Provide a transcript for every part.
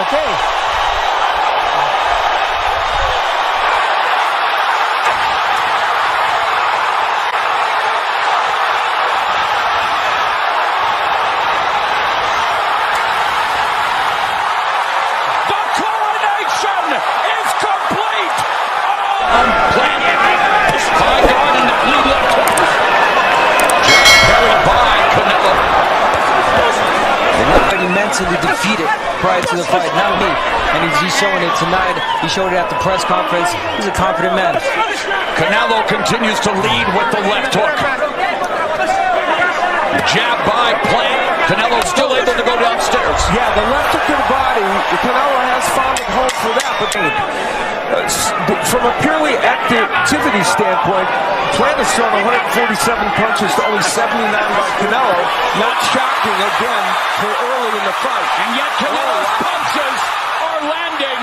Okay. Mentally defeated prior to the fight, not me. And he's showing it tonight. He showed it at the press conference. He's a confident man. Canelo continues to lead with the left hook. Jab by Plant. Canelo still able to go downstairs. Yeah, the left hook to the body. Canelo has found a home for that. But from a purely activity standpoint, Plant has thrown 147 punches to only 79 by Canelo. Not shocking again for early in the fight. And yet Canelo's punches are landing.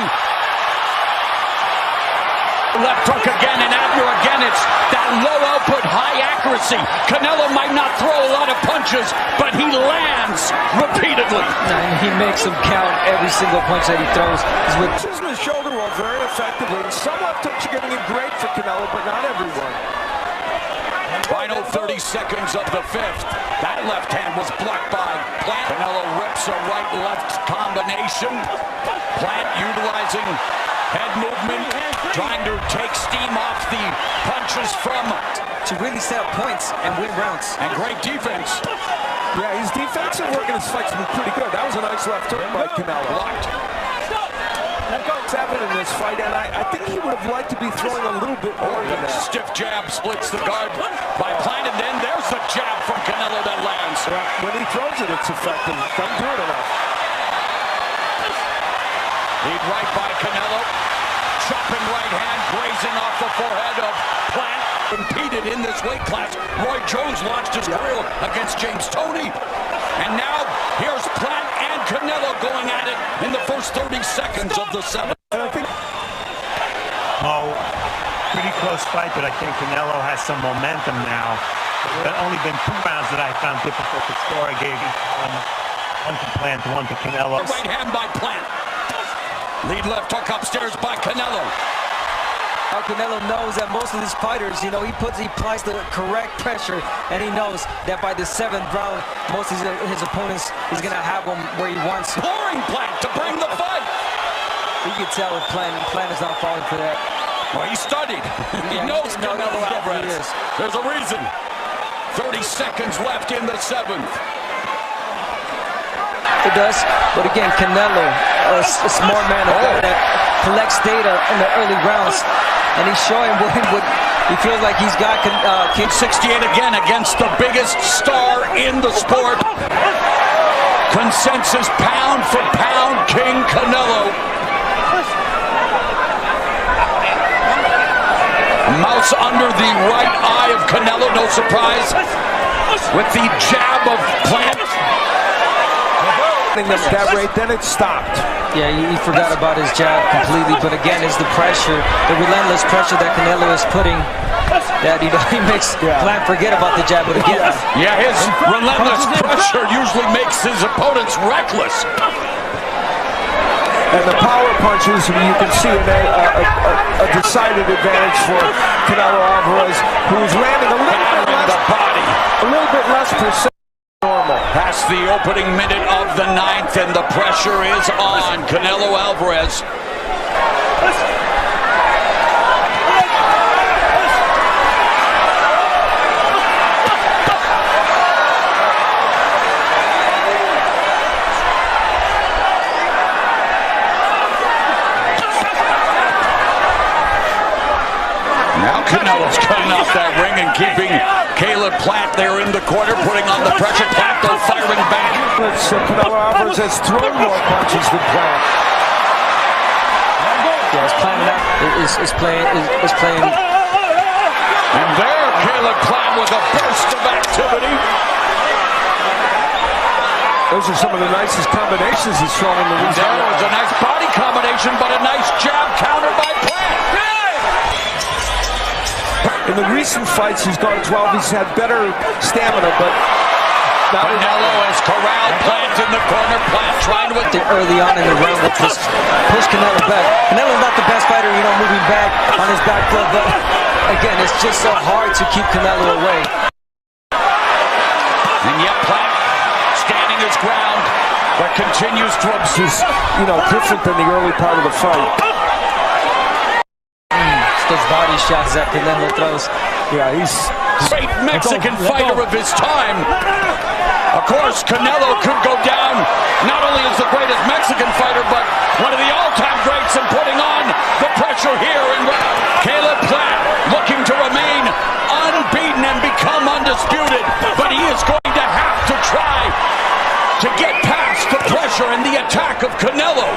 Left hook again, and Abner again. It's that low output, high accuracy. Canelo might not throw a lot of punches, but he lands repeatedly. And he makes them count every single punch that he throws. He's with the shoulder roll very effectively. Some left hooks are getting it great for Canelo, but not everyone. Final 30 seconds of the fifth. That left hand was blocked by Plant. Canelo rips a right-left combination. Plant utilizing head movement, trying to take steam off the punches from. To really set up points and win rounds. And great defense. Yeah, his defensive work in his fights has been pretty good. That was a nice left hook by Canelo. Blocked. It's happened in this fight, and I think he would have liked to be throwing a little bit more than that. Stiff jab splits the guard by Plant, and then there's the jab from Canelo that lands. When he throws it, it's effective. Doesn't do it enough. Lead right by Canelo. Chopping right hand, grazing off the forehead of Plant. Impeded in this weight class. Roy Jones launched his career against James Toney. And now here's Plant and Canelo going at it in the first 30 seconds of the seventh. Oh, pretty close fight, but I think Canelo has some momentum now. There have only been 2 rounds that I found difficult to score. I gave one to Plant, one to Canelo. Right hand by Plant. Lead left hook upstairs by Canelo. Now Canelo knows that most of these fighters, he applies the correct pressure, and he knows that by the 7th round, most of his opponents, he's gonna have them where he wants. Pouring Plant to bring the fight. You can tell with Plant is not falling for that. Well, he studied. He knows Canelo Alvarez. There's a reason. 30 seconds left in the 7th. It does, but again, Canelo, a smart man, a guy that collects data in the early rounds, and he's showing what he feels like he's got. 68 again against the biggest star in the sport. Consensus pound for pound King Canelo. Mouse under the right eye of Canelo, no surprise, with the jab of Plant. That rate, then it stopped. Yeah, he forgot about his jab completely, but again, it's the pressure, the relentless pressure that Canelo is putting, that he makes Plant forget about the jab, but again. Yeah, his relentless pressure usually makes his opponents reckless. And the power punches, you can see a decided advantage for Canelo Alvarez, who's landing a little bit less percent normal. Past the opening minute of the 9th, and the pressure is on Canelo Alvarez. Now Canelo's cutting off that ring and keeping Caleb Plant there in the corner, putting on the pressure. Plant though firing back. Canelo Alvarez has thrown more punches than Plant. Yeah, his plan now is playing. And there, Caleb Plant with a burst of activity. Those are some of the nicest combinations he's thrown in the recent. There was a nice body combination, but a nice jab counter by Plant. In the recent fights, he's gone 12. He's had better stamina, but Canelo has corralled Plant in the corner. Plant trying to tactic early on in the round, which was push Canelo back. Canelo's not the best fighter, you know, moving back on his back foot, but again, it's just so hard to keep Canelo away. And yet Plant standing his ground, but continues to Is, you know, different than the early part of the fight. Those body shots that Canelo throws. Yeah, he's great Mexican fighter of his time. Of course, Canelo could go down not only as the greatest Mexican fighter, but one of the all-time greats in putting on the pressure here. And Caleb Plant looking to remain unbeaten and become undisputed, but he is going to have to try to get past the pressure and the attack of Canelo.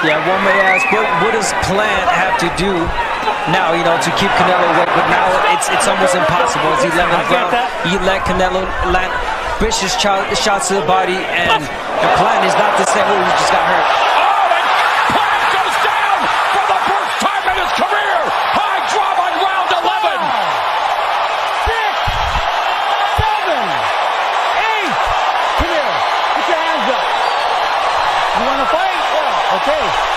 Yeah, one may ask, what does Plant have to do now, you know, to keep Canelo away? But now it's almost impossible. It's 11th round. You let Canelo land vicious shots to the body, and Plant is not the same. He just got hurt. Oh, and Plant goes down for the first time in his career. High drop on round 11. 6, 7, 8. Come here. Put your hands up. You want to fight? Yeah. Okay.